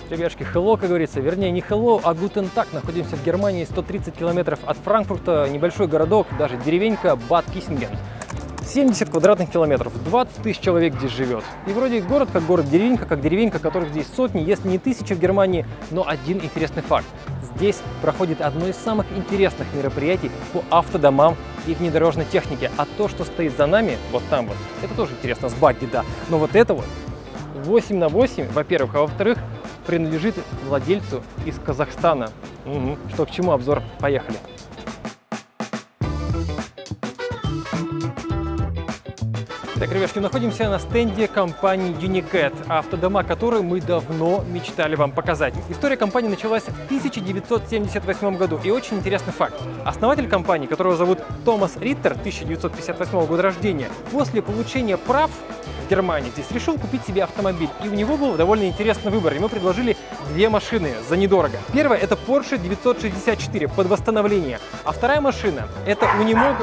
Ребятушки, hello, как говорится, вернее не hello, а guten Tag. Находимся в Германии, 130 километров от Франкфурта, небольшой городок, даже деревенька Бад Киссинген. 70 квадратных километров, 20 тысяч человек здесь живет. И вроде город как город, деревенька как деревенька, которых здесь сотни, если не тысячи в Германии. Но один интересный факт. Здесь проходит одно из самых интересных мероприятий по автодомам и внедорожной технике. А то, что стоит за нами, вот там вот, это тоже интересно, с багги, да. Но вот это вот 8×8, во-первых, а во-вторых, принадлежит владельцу из Казахстана. Что к чему, обзор, поехали. Так, ребятки, находимся на стенде компании Unicat, автодома которой мы давно мечтали вам показать. История компании началась в 1978 году, и очень интересный факт. Основатель компании, которого зовут Томас Риттер, 1958 года рождения, после получения прав в Германии здесь решил купить себе автомобиль, и у него был довольно интересный выбор. Ему предложили две машины за недорого. Первая — это Porsche 964 под восстановление, а вторая машина — это Unimog...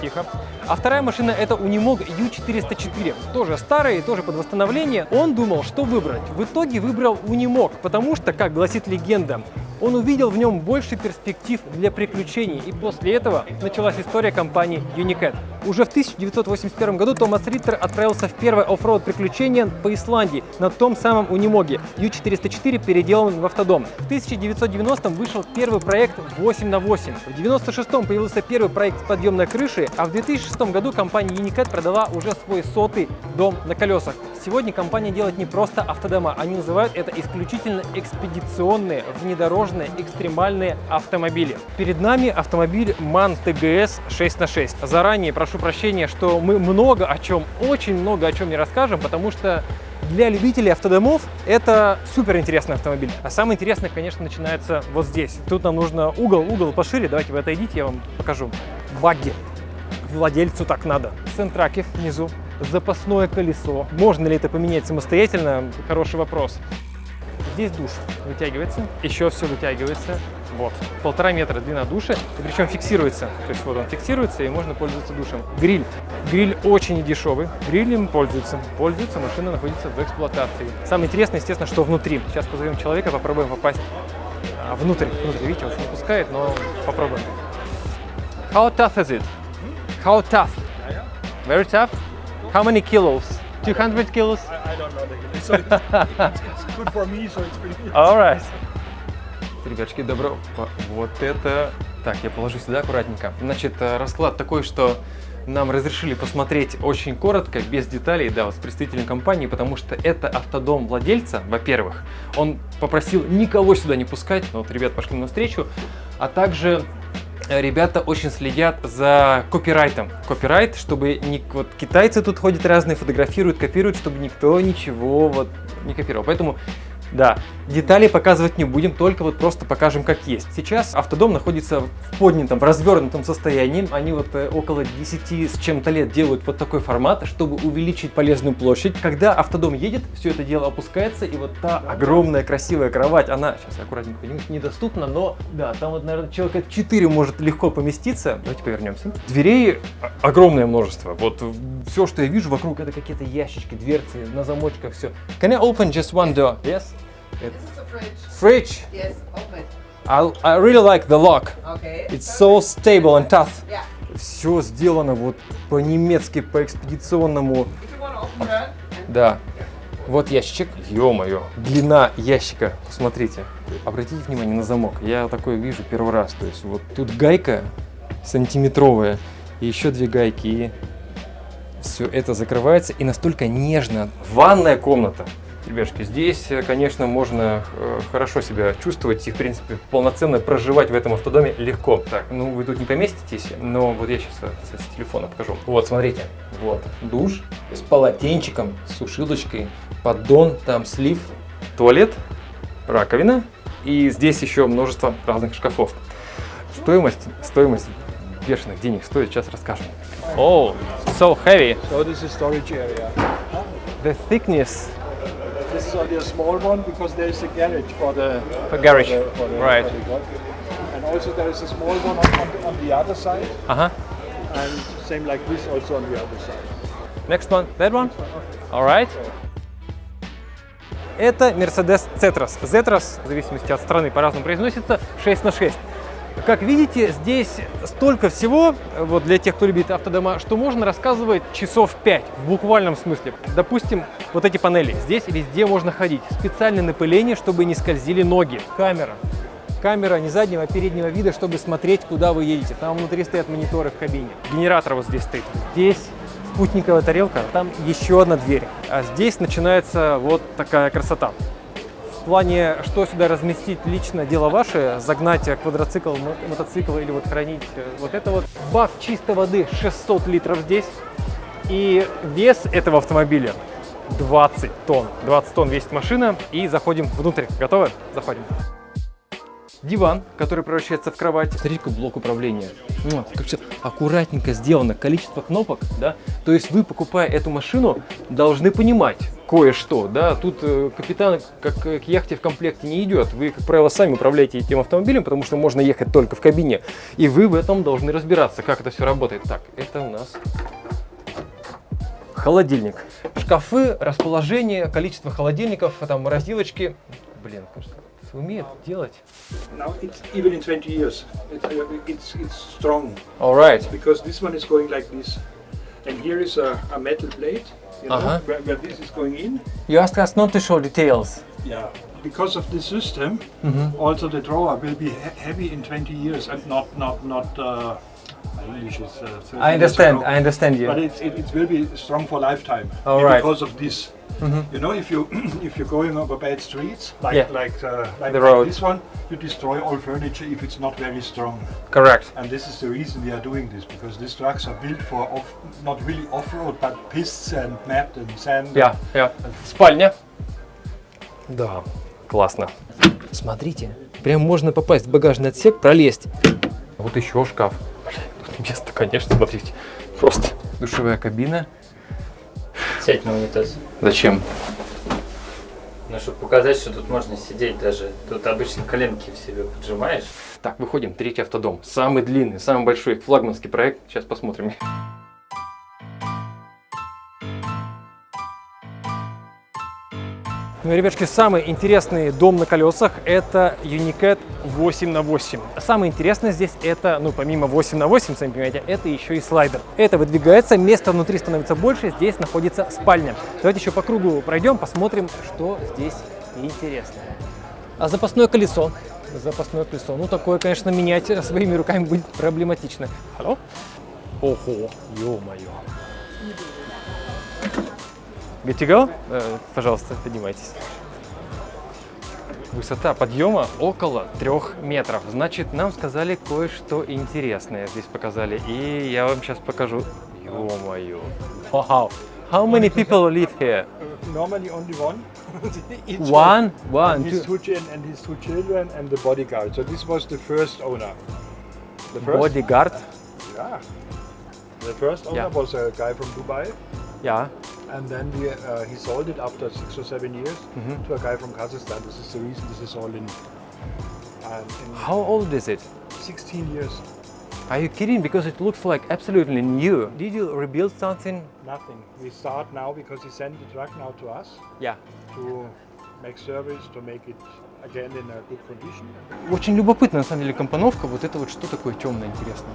Тихо. А вторая машина — это Unimog U404. Тоже старый, тоже под восстановление. Он думал, что выбрать. В итоге выбрал Unimog, потому что, как гласит легенда, он увидел в нем больше перспектив для приключений. И после этого началась история компании Unicat. Уже в 1981 году Томас Риттер отправился в первое оффроуд приключение по Исландии на том самом Unimog. U404 переделан в автодом. В 1990-м вышел первый проект 8×8. В 1996-м появился первый проект с подъемной крышей, а в 2006 году компания Unicat продала уже свой 100-й дом на колесах. Сегодня компания делает не просто автодома, они называют это исключительно экспедиционные, внедорожные, экстремальные автомобили. Перед нами автомобиль MAN TGS 6×6. Заранее прошу прощения, что мы очень много о чем не расскажем, потому что для любителей автодомов это супер интересный автомобиль. А самое интересное, конечно, начинается вот здесь. Тут нам нужно угол пошире. Давайте вы отойдите, я вам покажу. Багги. Владельцу так надо. Центраки внизу. Запасное колесо. Можно ли это поменять самостоятельно? Хороший вопрос. Здесь душ вытягивается, еще все вытягивается. Вот, 1,5 метра длина душа, и причем фиксируется. То есть вот он фиксируется, и можно пользоваться душем. Гриль. Гриль очень дешевый. Грилем пользуется. Машина находится в эксплуатации. Самое интересное, естественно, что внутри. Сейчас позовем человека, попробуем попасть внутрь. Видите, он не пускает, но попробуем. How tough is it? How tough? Very tough? How many kilos? 200 kilos? I don't know the kilos. So it's good for me, so it's pretty good. All right. Ребятушки, добро. Вот это... Так, я положу сюда аккуратненько. Значит, расклад такой, что нам разрешили посмотреть очень коротко, без деталей, да, вот с представителем компании, потому что это автодом владельца, во-первых. Он попросил никого сюда не пускать, но вот ребят пошли навстречу, а также... Ребята очень следят за копирайтом. Копирайт, чтобы вот китайцы тут ходят разные, фотографируют, копируют, чтобы никто ничего вот не копировал. Поэтому, да, детали показывать не будем, только вот просто покажем, как есть. Сейчас автодом находится в поднятом, в развернутом состоянии. Они вот около 10 с чем-то лет делают вот такой формат, чтобы увеличить полезную площадь. Когда автодом едет, все это дело опускается, и вот та огромная красивая кровать, она, сейчас аккуратненько подниму, недоступна, но да, там вот, наверное, человека 4 может легко поместиться. Давайте повернемся. Дверей огромное множество. Вот все, что я вижу вокруг, это какие-то ящички, дверцы, на замочках, все. Can I open just one door? Yes? This is a fridge. Fridge? Yes, open. I really like the lock. Okay. It's so stable and tough. Yeah. Все сделано вот по-немецки, по-экспедиционному. If you want to open that. Да. Вот ящичек. Ё-моё. Длина ящика. Посмотрите. Обратите внимание на замок. Я такое вижу первый раз. То есть вот тут гайка сантиметровая. И еще 2 гайки. И все это закрывается. И настолько нежно. Ванная комната. Ребятушки, здесь, конечно, можно хорошо себя чувствовать и, в принципе, полноценно проживать в этом автодоме легко. Так, ну вы тут не поместитесь, но вот я сейчас с телефона покажу. Вот, смотрите, вот душ с полотенчиком, с сушилочкой, поддон, там слив, туалет, раковина и здесь еще множество разных шкафов. Стоимость бешеных денег стоит, сейчас расскажем. Oh, so heavy. So this is storage area. The thickness. This is only a small one because there is a garage for the Garage, for the right. And also there is a small one on the other side, Uh-huh. and same like this also on the other side. Next one, that one? All right. Это Mercedes Zetros. Zetros, в зависимости от страны, по-разному произносится, 6/6. Как видите, здесь столько всего, вот для тех, кто любит автодома, что можно рассказывать часов 5, в буквальном смысле. Допустим, вот эти панели. Здесь везде можно ходить. Специальное напыление, чтобы не скользили ноги. Камера. Камера не заднего, а переднего вида, чтобы смотреть, куда вы едете. Там внутри стоят мониторы в кабине. Генератор вот здесь стоит. Здесь спутниковая тарелка, там еще одна дверь. А здесь начинается вот такая красота. В плане, что сюда разместить, лично дело ваше, загнать квадроцикл, мотоцикл или вот хранить вот это вот. Бак чистой воды 600 литров здесь. И вес этого автомобиля 20 тонн. 20 тонн весит машина. И заходим внутрь. Готовы? Заходим. Диван, который превращается в кровать. Смотрите, какой блок управления. Как все аккуратненько сделано. Количество кнопок, да. То есть вы, покупая эту машину, должны понимать кое-что, да. Тут капитан, как к яхте в комплекте, не идет. Вы, как правило, сами управляете этим автомобилем, потому что можно ехать только в кабине. И вы в этом должны разбираться, как это все работает. Так, это у нас холодильник. Шкафы, расположение, количество холодильников, там морозилочки. Блин, кажется, умеет делать. Now it's even in 20 years, it's strong. All right. Because this one is going like this, and here is a metal plate, you know, where this is going in. You asked us not to show details. Yeah. Because of the system, also the drawer will be heavy in 20 years, and not English is 30 I years understand you. But it will be strong for lifetime. All right. Because of this. You know, if you're going over bad streets, like the road. this one, you destroy all furniture if it's not very strong. Correct. And this is the reason we are doing this, because these trucks are built for not really off-road, but pists and mud and sand. Yeah. Спальня. Да, классно. Смотрите, прям можно попасть в багажный отсек, пролезть. Вот еще шкаф. Тут место, конечно, смотрите. Просто душевая кабина. Сядь на унитаз. Зачем? Ну, чтобы показать, что тут можно сидеть даже. Тут обычно коленки в себе поджимаешь. Так, выходим. Третий автодом. Самый длинный, самый большой флагманский проект. Сейчас посмотрим. Ну, ребятки, самый интересный дом на колесах — это Unicat 8/8. Самое интересное здесь это, ну, помимо 8/8, сами понимаете, это еще и слайдер. Это выдвигается, места внутри становится больше, здесь находится спальня. Давайте еще по кругу пройдем, посмотрим, что здесь интересного. А запасное колесо. Ну, такое, конечно, менять своими руками будет проблематично. Алло? Ого, ё-моё. Good to go? Пожалуйста, поднимайтесь. Высота подъема около 3 метров. Значит, нам сказали кое-что интересное. Здесь показали. И я вам сейчас покажу. Ё-моё. Wow. How many people live here? Normally only one. Each One, and two. his two children and the bodyguard. So this was the first owner. The first, Bodyguard. yeah. The first owner Yeah. was a guy from Dubai, Ja. and then he sold it after 6 or 7 years to a guy from Kazakhstan. This is the reason this is all in How old is it? 16 years. Are you kidding? Because it looks like absolutely new. Did you rebuild something? Nothing. We start now because he sent the truck now to us Yeah. to make service, to make it again in a good condition. Очень любопытная, на самом деле, компоновка. Вот это вот что такое темное, интересное?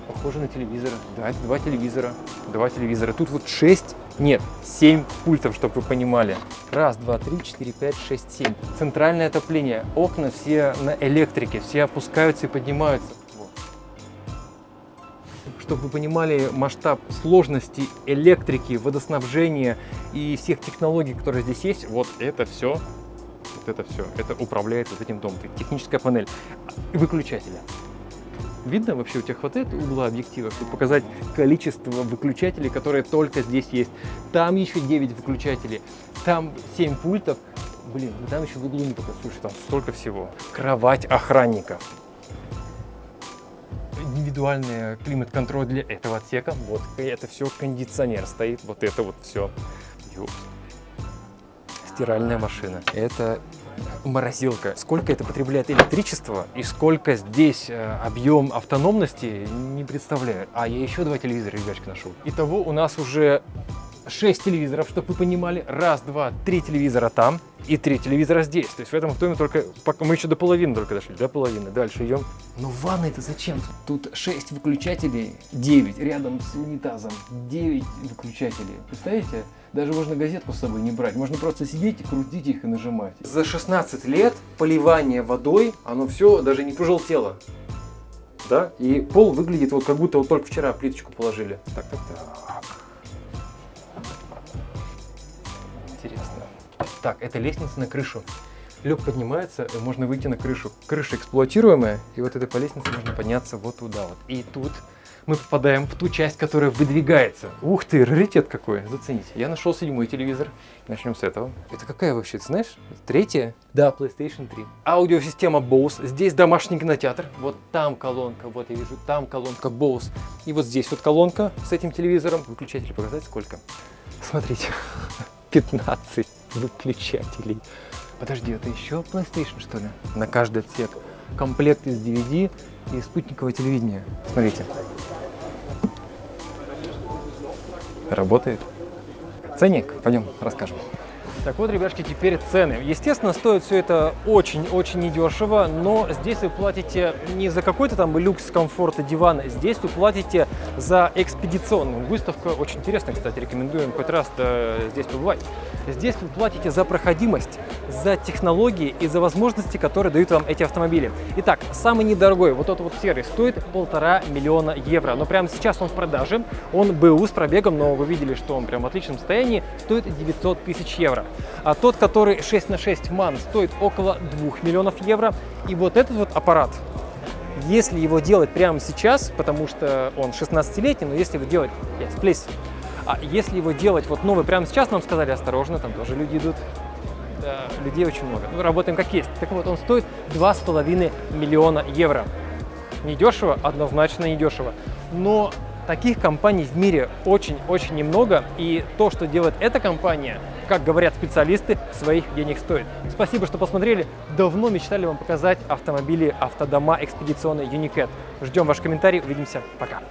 Похоже на телевизор. Да, это два телевизора. Тут вот 7 пультов, чтобы вы понимали. 1, 2, 3, 4, 5, 6, 7. Центральное отопление. Окна все на электрике, все опускаются и поднимаются. Вот. Чтобы вы понимали масштаб сложности электрики, водоснабжения и всех технологий, которые здесь есть, вот это все, это управляет вот этим домом. Техническая панель. Выключатели. Видно вообще, у тебя хватает угла объектива, чтобы показать количество выключателей, которые только здесь есть. Там еще 9 выключателей, там 7 пультов. Блин, ну там еще в углу не только, слушай, там столько всего. Кровать охранника. Индивидуальный климат-контроль для этого отсека. Вот это все, кондиционер стоит, вот это вот все. Стиральная машина. Это морозилка. Сколько это потребляет электричества и сколько здесь объем автономности, не представляю. А я еще 2 телевизора, ребячки, нашел. Итого у нас уже 6 телевизоров, чтобы вы понимали. Раз, два, 3 телевизора там и 3 телевизора здесь. То есть в этом доме только... Мы еще до половины только дошли, до половины. Дальше идем. Но ванна это зачем? Тут 6 выключателей, 9 рядом с унитазом. 9 выключателей. Представляете? Даже можно газетку с собой не брать. Можно просто сидеть, крутить их и нажимать. За 16 лет поливание водой, оно все даже не пожелтело. Да? И пол выглядит вот как будто вот только вчера плиточку положили. Так. Интересно. Так, это лестница на крышу. Люк поднимается, и можно выйти на крышу. Крыша эксплуатируемая, и вот этой по лестнице можно подняться вот туда вот. И тут мы попадаем в ту часть, которая выдвигается. Ух ты, раритет какой, зацените. Я нашел 7-й телевизор. Начнем с этого. Это какая вообще, ты знаешь? 3-я? Да, PlayStation 3. Аудиосистема Bose. Здесь домашний кинотеатр. Вот там колонка, вот я вижу, там колонка Bose. И вот здесь вот колонка с этим телевизором. Выключателей показать сколько? Смотрите, 15 выключателей. Подожди, это еще PlayStation, что ли? На каждый отсек. Комплект из DVD и спутниковое телевидение. Смотрите. Работает. Ценник? Пойдем расскажем. Так вот, ребятки, теперь цены. Естественно, стоит все это очень-очень недешево, но здесь вы платите не за какой-то там люкс, комфорт и диван, здесь вы платите за экспедиционную. Выставка очень интересная, кстати, рекомендуем хоть раз здесь побывать. Здесь вы платите за проходимость, за технологии и за возможности, которые дают вам эти автомобили. Итак, самый недорогой, вот этот вот серый, стоит 1,5 миллиона евро. Но прямо сейчас он в продаже, он БУ с пробегом, но вы видели, что он прям в отличном состоянии, стоит 900 тысяч евро. А тот, который 6х6 MAN, стоит около 2 миллионов евро. И вот этот вот аппарат, если его делать прямо сейчас, потому что он 16-летний, но если его делать, а если его делать вот новый прямо сейчас, нам сказали осторожно, там тоже люди идут, да, людей очень много. Мы работаем как есть. Так вот, он стоит 2,5 миллиона евро. Недешево, однозначно недешево. Но таких компаний в мире очень-очень немного. И то, что делает эта компания, как говорят специалисты, своих денег стоит. Спасибо, что посмотрели. Давно мечтали вам показать автомобили, автодома экспедиционные Unicat. Ждем ваш комментарий. Увидимся. Пока.